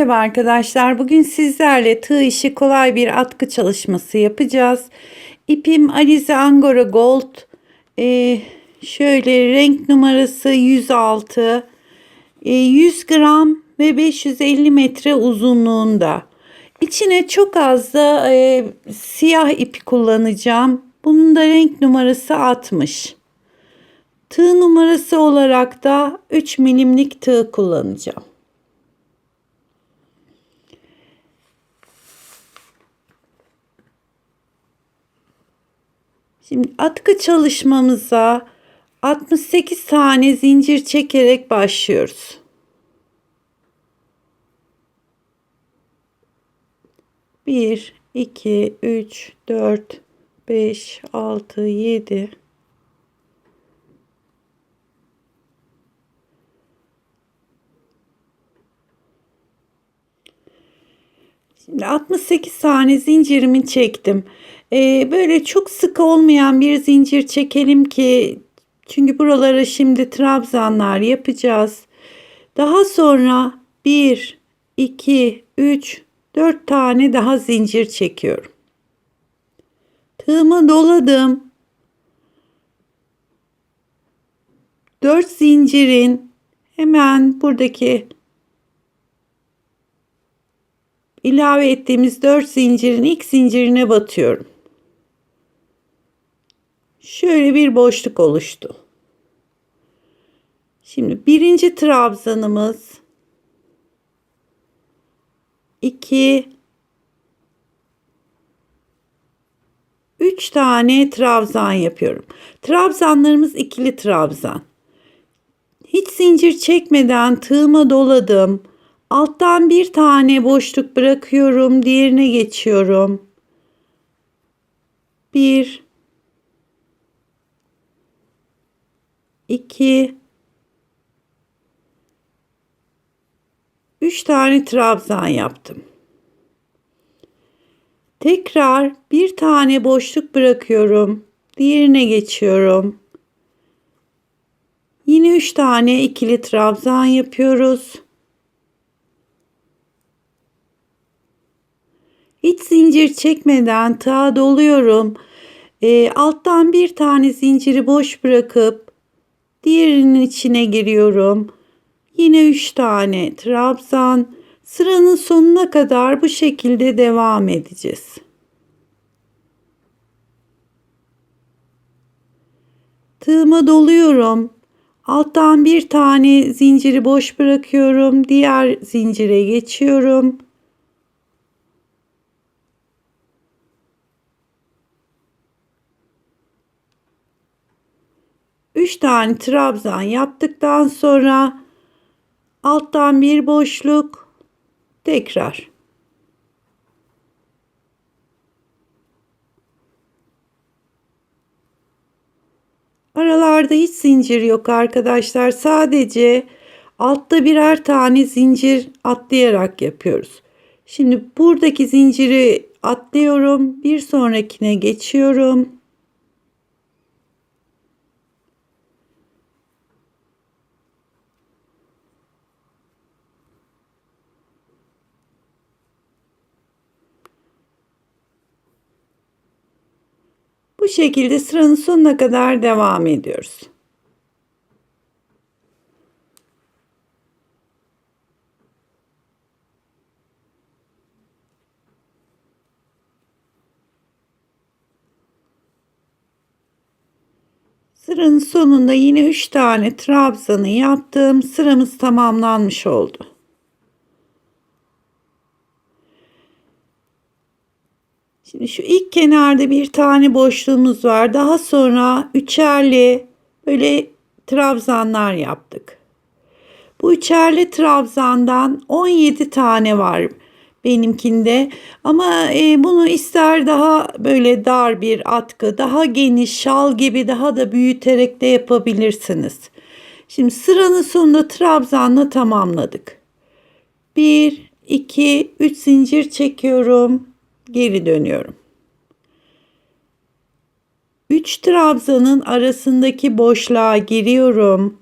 Merhaba arkadaşlar. Bugün sizlerle tığ işi kolay bir atkı çalışması yapacağız. İpim Alize Angora Gold. Şöyle renk numarası 106. 100 gram ve 550 metre uzunluğunda. İçine çok az da siyah ipi kullanacağım. Bunun da renk numarası 60. Tığ numarası olarak da 3 milimlik tığ kullanacağım. Şimdi atkı çalışmamıza 68 tane zincir çekerek başlıyoruz. Bir, iki, üç, dört, beş, altı, yedi. Şimdi 68 tane zincirimi çektim. Böyle çok sık olmayan bir zincir çekelim ki çünkü buralara şimdi trabzanlar yapacağız. Daha sonra 1, 2, 3, 4 tane daha zincir çekiyorum. Tığımı doladım. 4 zincirin hemen buradaki ilave ettiğimiz 4 zincirin ilk zincirine batıyorum. Şöyle bir boşluk oluştu. Şimdi birinci trabzanımız 2 3 tane trabzan yapıyorum. Trabzanlarımız ikili trabzan. Hiç zincir çekmeden tığıma doladım. Alttan bir tane boşluk bırakıyorum, diğerine geçiyorum. 1 2 3 tane trabzan yaptım. Tekrar bir tane boşluk bırakıyorum. Diğerine geçiyorum. Yine 3 tane ikili trabzan yapıyoruz. Hiç zincir çekmeden tığa doluyorum. Alttan bir tane zinciri boş bırakıp diğerinin içine giriyorum. Yine 3 tane trabzan. Sıranın sonuna kadar bu şekilde devam edeceğiz. Tığıma doluyorum. Alttan bir tane zinciri boş bırakıyorum. Diğer zincire geçiyorum. Üç tane trabzan yaptıktan sonra alttan bir boşluk, tekrar. Aralarda hiç zincir yok arkadaşlar. Sadece altta birer tane zincir atlayarak yapıyoruz. Şimdi buradaki zinciri atlıyorum. Bir sonrakine geçiyorum. Bu şekilde sıranın sonuna kadar devam ediyoruz. Sıranın sonunda yine 3 tane trabzanı yaptım. Sıramız tamamlanmış oldu. Şimdi şu ilk kenarda bir tane boşluğumuz var. Daha sonra üçerli böyle trabzanlar yaptık. Bu üçerli trabzandan 17 tane var benimkinde. Ama bunu ister daha böyle dar bir atkı, daha geniş şal gibi daha da büyüterek de yapabilirsiniz. Şimdi sıranın sonunda trabzanla tamamladık. 1, 2, 3 zincir çekiyorum. Geri dönüyorum. 3 trabzanın arasındaki boşluğa giriyorum.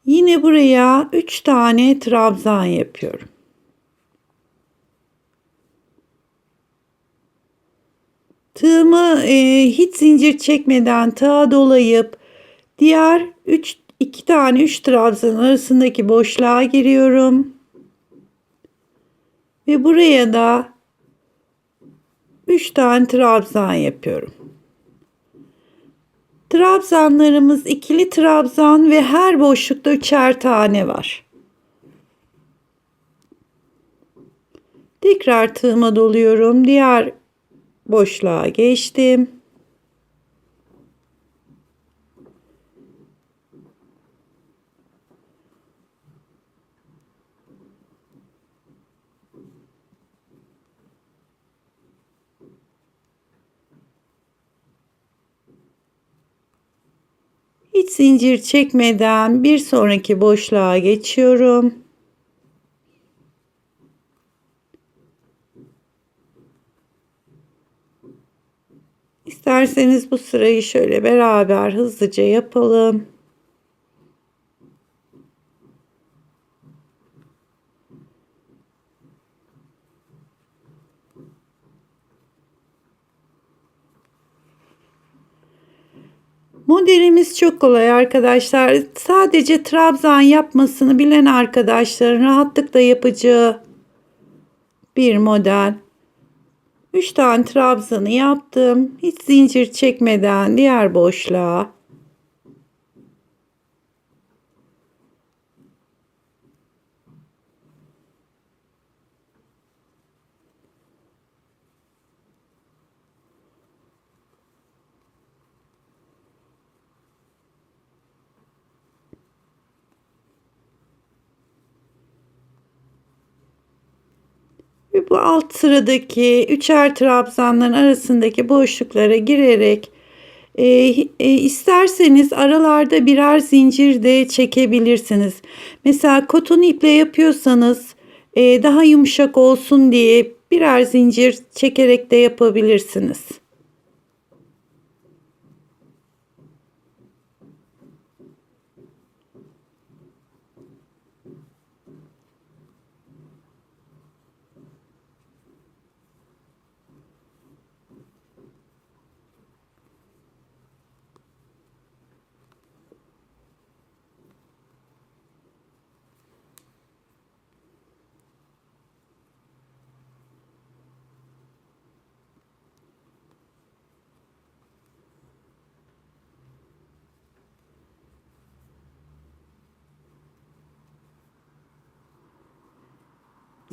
Yine buraya 3 tane trabzan yapıyorum. Tığımı hiç zincir çekmeden tığa dolayıp diğer 2 tane 3 trabzan arasındaki boşluğa giriyorum. Ve buraya da 3 tane trabzan yapıyorum. Trabzanlarımız ikili trabzan ve her boşlukta 3'er tane var. Tekrar tığıma doluyorum. Diğer boşluğa geçtim. Hiç zincir çekmeden bir sonraki boşluğa geçiyorum. İsterseniz bu sırayı şöyle beraber hızlıca yapalım. Modelimiz çok kolay arkadaşlar. Sadece trabzan yapmasını bilen arkadaşların rahatlıkla yapacağı bir model. 3 tane trabzanı yaptım. Hiç zincir çekmeden diğer boşluğa. Ve bu alt sıradaki üçer trabzanların arasındaki boşluklara girerek isterseniz aralarda birer zincir de çekebilirsiniz. Mesela koton iple yapıyorsanız daha yumuşak olsun diye birer zincir çekerek de yapabilirsiniz.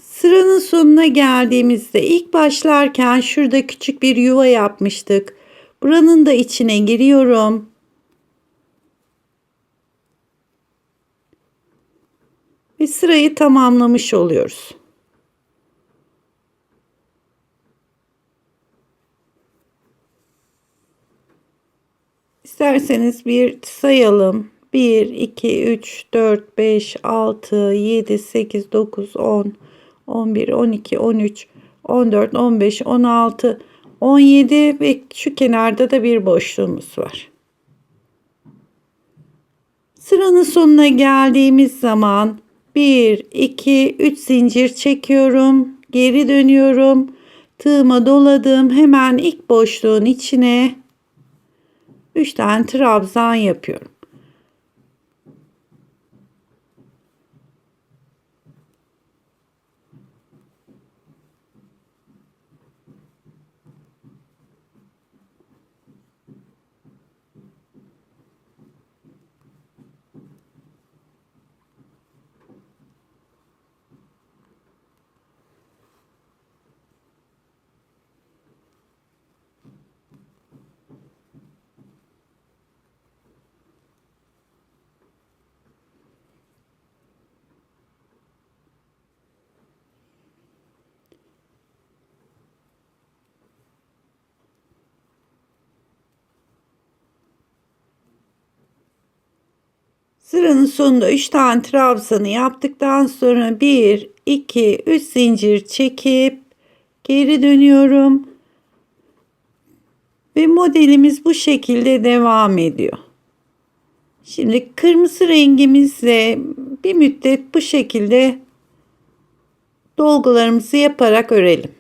Sıranın sonuna geldiğimizde ilk başlarken şurada küçük bir yuva yapmıştık. Buranın da içine giriyorum. Ve sırayı tamamlamış oluyoruz. İsterseniz bir sayalım. 1, 2, 3, 4, 5, 6, 7, 8, 9, 10, 11, 12, 13, 14, 15, 16, 17 ve şu kenarda da bir boşluğumuz var. Sıranın sonuna geldiğimiz zaman 1, 2, 3 zincir çekiyorum. Geri dönüyorum. Tığıma doladım. Hemen ilk boşluğun içine 3 tane trabzan yapıyorum. Sıranın sonunda 3 tane trabzanı yaptıktan sonra 1, 2, 3 zincir çekip geri dönüyorum. Ve modelimiz bu şekilde devam ediyor. Şimdi kırmızı rengimizle bir müddet bu şekilde dolgularımızı yaparak örelim.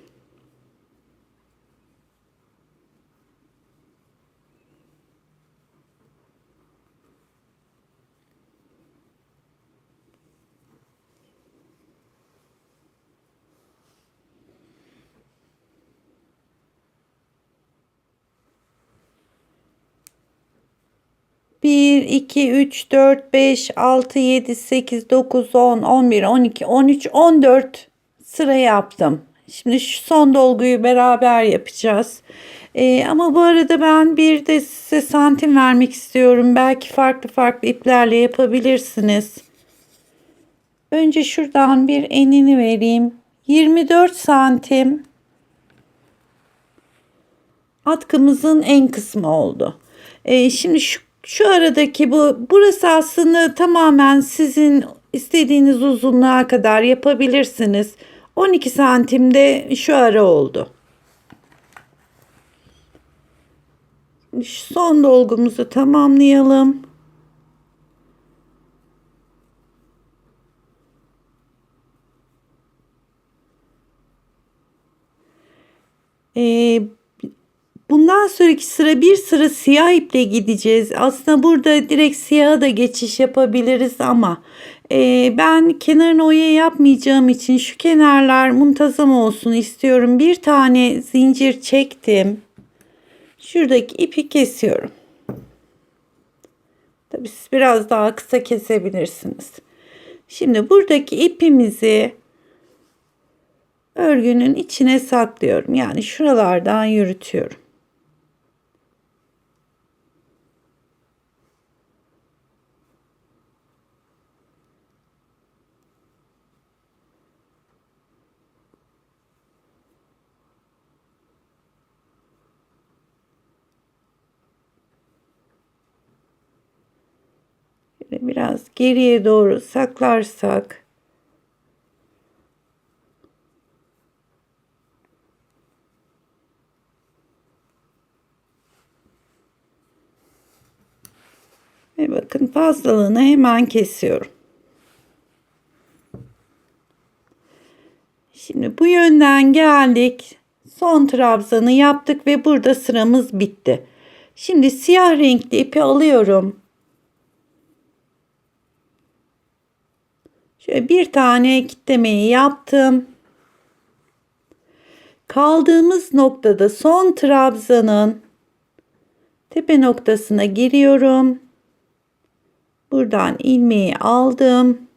Bir, 2, 3, 4, 5, 6, 7, 8, 9, 10, 11, 12, 13, 14 sıra yaptım. Şimdi şu son dolguyu beraber yapacağız. Ama bu arada ben bir de size santim vermek istiyorum. Belki farklı farklı iplerle yapabilirsiniz. Önce şuradan bir enini vereyim. 24 santim atkımızın en kısmı oldu. Şimdi şu aradaki burası aslında tamamen sizin istediğiniz uzunluğa kadar yapabilirsiniz. 12 santimde şu ara oldu. Şu son dolgumuzu tamamlayalım. Bundan sonraki sıra bir sıra siyah iple gideceğiz. Aslında burada direkt siyaha da geçiş yapabiliriz ama ben kenarına oya yapmayacağım için şu kenarlar muntazam olsun istiyorum. Bir tane zincir çektim. Şuradaki ipi kesiyorum. Tabii siz biraz daha kısa kesebilirsiniz. Şimdi buradaki ipimizi örgünün içine saklıyorum. Yani şuralardan yürütüyorum. Biraz geriye doğru saklarsak ve bakın fazlalığını hemen kesiyorum. Şimdi bu yönden geldik. Son trabzanı yaptık ve burada sıramız bitti. Şimdi siyah renkli ipi alıyorum. Şöyle bir tane kitlemeyi yaptım. Kaldığımız noktada son trabzanın tepe noktasına giriyorum. Buradan ilmeği aldım.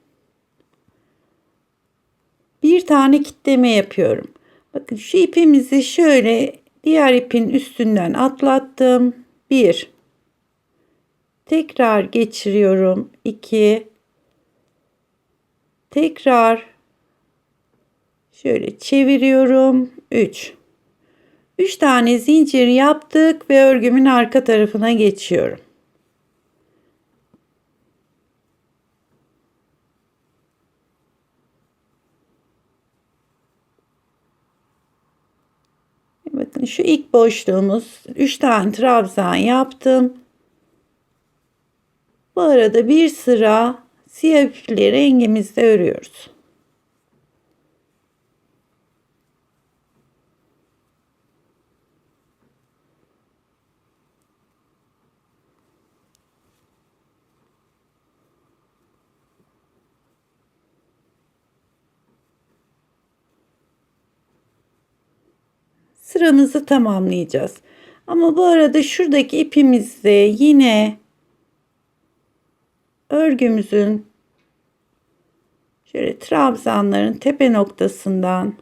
Bir tane kitleme yapıyorum. Bakın şu ipimizi şöyle diğer ipin üstünden atlattım. 1. Tekrar geçiriyorum. 2. Tekrar şöyle çeviriyorum. 3. 3 tane zincir yaptık ve örgümün arka tarafına geçiyorum. Bakın şu ilk boşluğumuz 3 tane trabzan yaptım. Bu arada bir sıra siyah ipli rengimizde örüyoruz. Sıramızı tamamlayacağız. Ama bu arada şuradaki ipimizde yine örgümüzün şöyle trabzanların tepe noktasından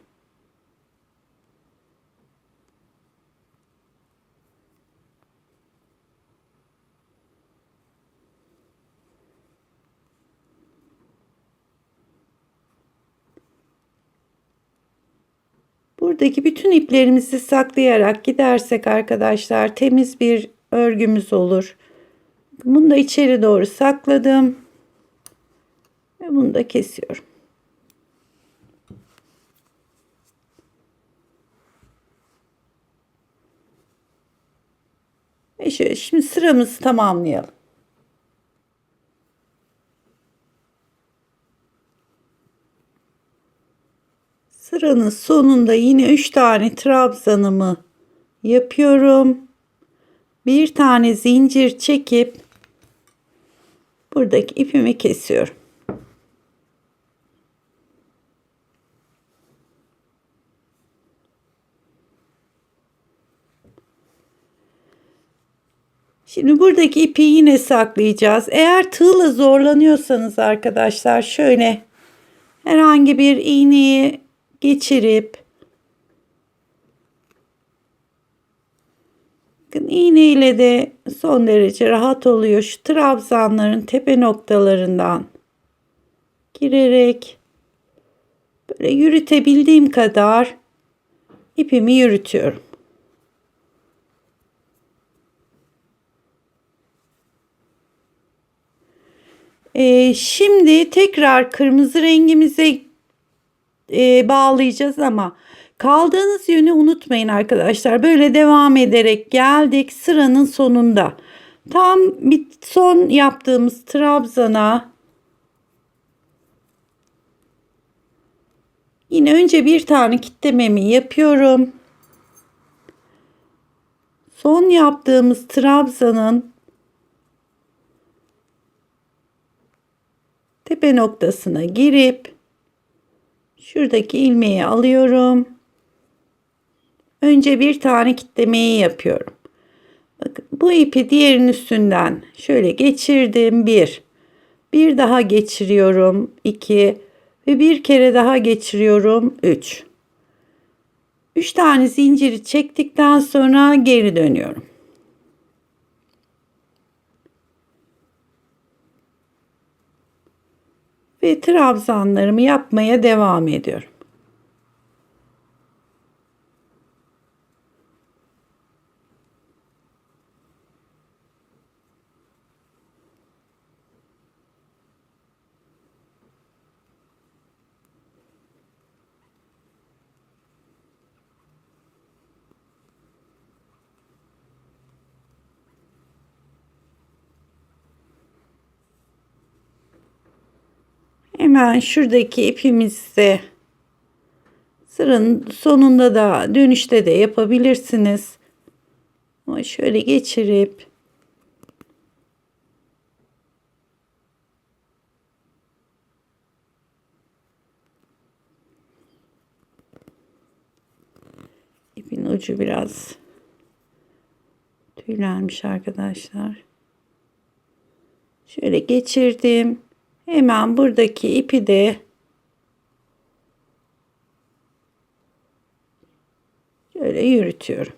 buradaki bütün iplerimizi saklayarak gidersek arkadaşlar temiz bir örgümüz olur. Bunu da içeri doğru sakladım. Ve bunu da kesiyorum. Ve şöyle şimdi sıramızı tamamlayalım. Sıranın sonunda yine 3 tane trabzanımı yapıyorum. Bir tane zincir çekip buradaki ipimi kesiyorum. Şimdi buradaki ipi yine saklayacağız. Eğer tığla zorlanıyorsanız arkadaşlar şöyle herhangi bir iğneyi geçirip iğne ile de son derece rahat oluyor. Şu trabzanların tepe noktalarından girerek böyle yürütebildiğim kadar ipimi yürütüyorum. Şimdi tekrar kırmızı rengimize bağlayacağız ama kaldığınız yönü unutmayın arkadaşlar. Böyle devam ederek geldik sıranın sonunda. Tam bir son yaptığımız trabzana yine önce bir tane kitlememi yapıyorum. Son yaptığımız trabzanın tepe noktasına girip şuradaki ilmeği alıyorum. Önce bir tane kitlemeyi yapıyorum. Bakın bu ipi diğerinin üstünden şöyle geçirdim. Bir daha geçiriyorum. 2 ve bir kere daha geçiriyorum. 3. 3 tane zinciri çektikten sonra geri dönüyorum. Ve trabzanlarımı yapmaya devam ediyorum. Hemen şuradaki ipimizi sıranın sonunda da dönüşte de yapabilirsiniz. Ama şöyle geçirip ipin ucu biraz tüylenmiş arkadaşlar. Şöyle geçirdim. Hemen buradaki ipi de şöyle yürütüyorum.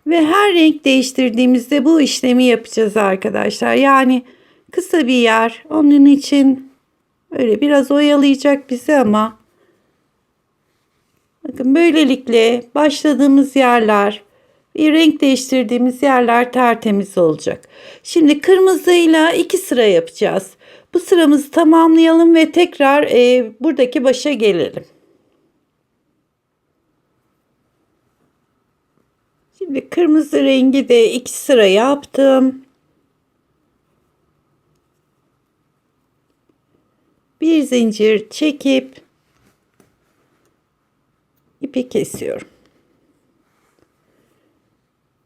Ve her renk değiştirdiğimizde bu işlemi yapacağız arkadaşlar. Yani kısa bir yer onun için böyle biraz oyalayacak bizi ama bakın böylelikle başladığımız yerler bir renk değiştirdiğimiz yerler tertemiz olacak. Şimdi kırmızıyla 2 sıra yapacağız. Bu sıramızı tamamlayalım ve tekrar buradaki başa gelelim. Şimdi kırmızı rengi de 2 sıra yaptım. Bir zincir çekip ipi kesiyorum.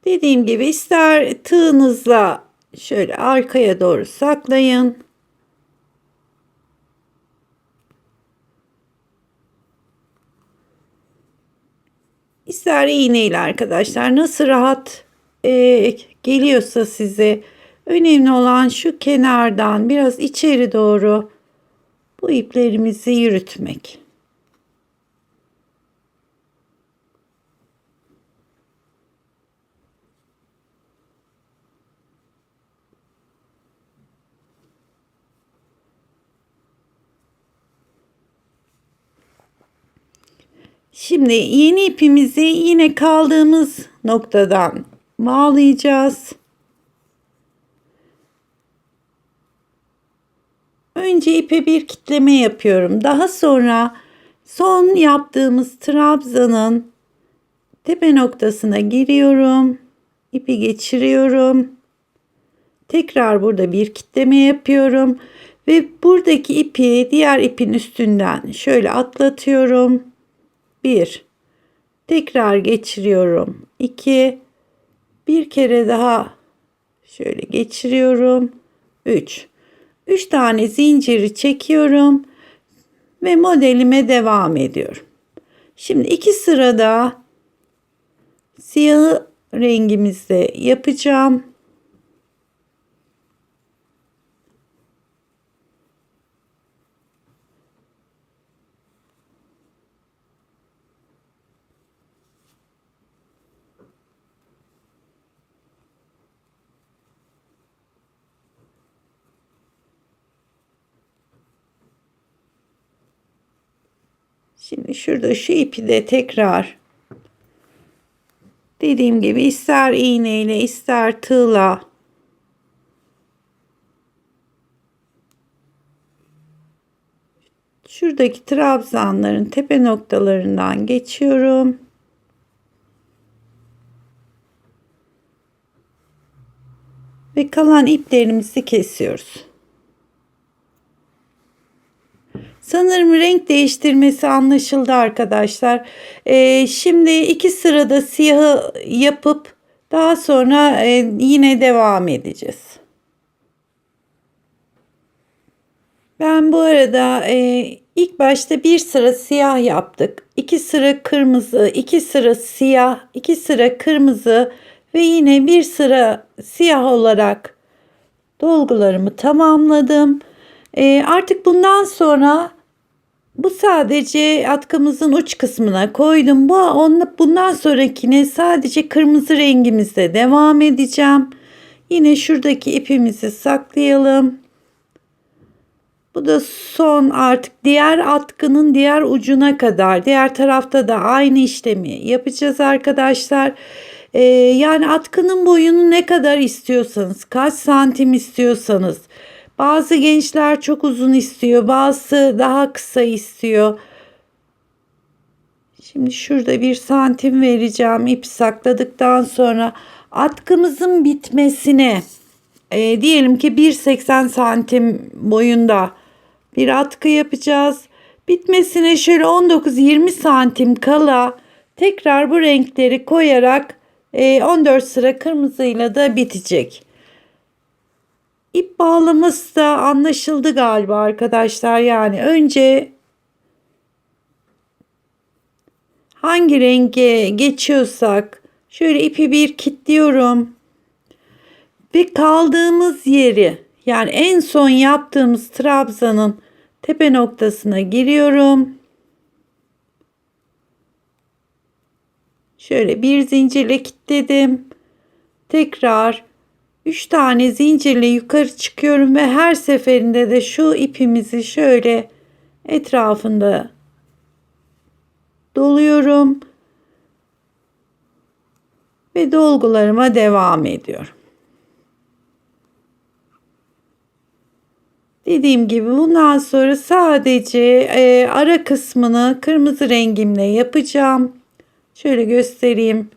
Dediğim gibi ister tığınızla şöyle arkaya doğru saklayın. İster iğneyle arkadaşlar nasıl rahat geliyorsa size. Önemli olan şu kenardan biraz içeri doğru bu iplerimizi yürütmek. Şimdi yeni ipimizi yine kaldığımız noktadan bağlayacağız. Önce ipe bir kitleme yapıyorum. Daha sonra son yaptığımız trabzanın tepe noktasına giriyorum. İpi geçiriyorum. Tekrar burada bir kitleme yapıyorum Ve buradaki ipi diğer ipin üstünden şöyle atlatıyorum. 1. Tekrar geçiriyorum. 2. Bir kere daha şöyle geçiriyorum. 3. 3 tane zinciri çekiyorum ve modelime devam ediyorum. Şimdi 2 sırada siyahı rengimizde yapacağım. Şimdi şurada şu ipi de tekrar dediğim gibi ister iğneyle ister tığla şuradaki trabzanların tepe noktalarından geçiyorum. Ve kalan iplerimizi kesiyoruz. Sanırım renk değiştirmesi anlaşıldı arkadaşlar. Şimdi 2 sırada siyahı yapıp daha sonra yine devam edeceğiz. Ben bu arada ilk başta bir sıra siyah yaptık. 2 sıra kırmızı, 2 sıra siyah, 2 sıra kırmızı ve yine bir sıra siyah olarak dolgularımı tamamladım. Artık bundan sonra bu sadece atkımızın uç kısmına koydum. Bundan sonrakine sadece kırmızı rengimizle devam edeceğim. Yine şuradaki ipimizi saklayalım. Bu da son, artık diğer atkının diğer ucuna kadar, diğer tarafta da aynı işlemi yapacağız arkadaşlar. Yani atkının boyunu ne kadar istiyorsanız, kaç santim istiyorsanız. Bazı gençler çok uzun istiyor, bazısı daha kısa istiyor. Şimdi şurada 1 santim vereceğim ip sakladıktan sonra atkımızın bitmesine diyelim ki 1,80 santim boyunda bir atkı yapacağız. Bitmesine şöyle 19-20 santim kala tekrar bu renkleri koyarak 14 sıra kırmızıyla da bitecek. İp bağlaması da anlaşıldı galiba arkadaşlar. Yani önce hangi renge geçiyorsak şöyle ipi bir kilitliyorum. Ve kaldığımız yeri, yani en son yaptığımız trabzanın tepe noktasına giriyorum. Şöyle bir zincirle kilitledim. Tekrar 3 tane zincirle yukarı çıkıyorum ve her seferinde de şu ipimizi şöyle etrafında doluyorum ve dolgularıma devam ediyorum. Dediğim gibi bundan sonra sadece ara kısmını kırmızı rengimle yapacağım. Şöyle göstereyim.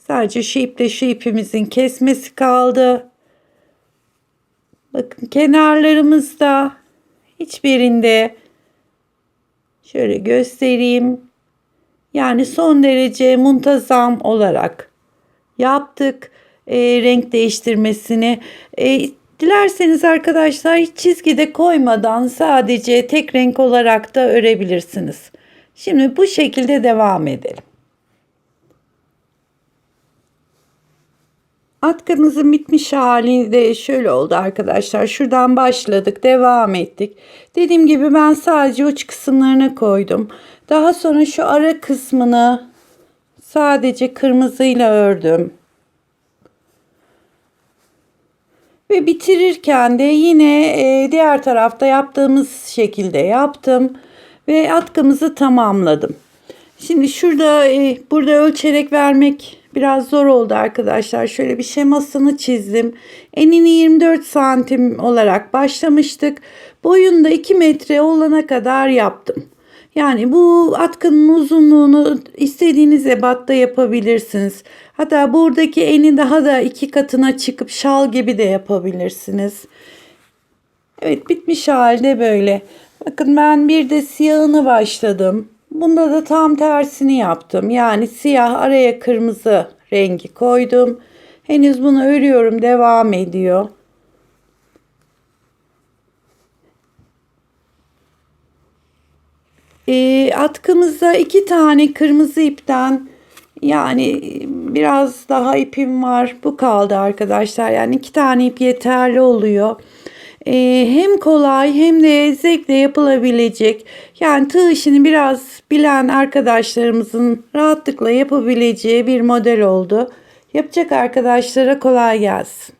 Sadece şu iple şu ipimizin kesmesi kaldı. Bakın kenarlarımızda hiçbirinde şöyle göstereyim. Yani son derece muntazam olarak yaptık renk değiştirmesini. Dilerseniz arkadaşlar hiç çizgi de koymadan sadece tek renk olarak da örebilirsiniz. Şimdi bu şekilde devam edelim. Atkımızın bitmiş hali de şöyle oldu arkadaşlar. Şuradan başladık, devam ettik. Dediğim gibi ben sadece uç kısımlarını koydum. Daha sonra şu ara kısmını sadece kırmızıyla ördüm. Ve bitirirken de yine diğer tarafta yaptığımız şekilde yaptım. Ve atkımızı tamamladım. Şimdi burada ölçerek vermek biraz zor oldu arkadaşlar. Şöyle bir şemasını çizdim. Enini 24 santim olarak başlamıştık. Boyunu da 2 metre olana kadar yaptım. Yani bu atkının uzunluğunu istediğiniz ebatta yapabilirsiniz. Hatta buradaki eni daha da 2 katına çıkıp şal gibi de yapabilirsiniz. Evet, bitmiş halde böyle. Bakın ben bir de siyahını başladım. Bunda da tam tersini yaptım. Yani siyah araya kırmızı rengi koydum. Henüz bunu örüyorum, devam ediyor. Atkımızda 2 tane kırmızı ipten, yani biraz daha ipim var. Bu kaldı arkadaşlar. Yani 2 tane ip yeterli oluyor. Hem kolay hem de zevkle yapılabilecek. Yani tığ işini biraz bilen arkadaşlarımızın rahatlıkla yapabileceği bir model oldu. Yapacak arkadaşlara kolay gelsin.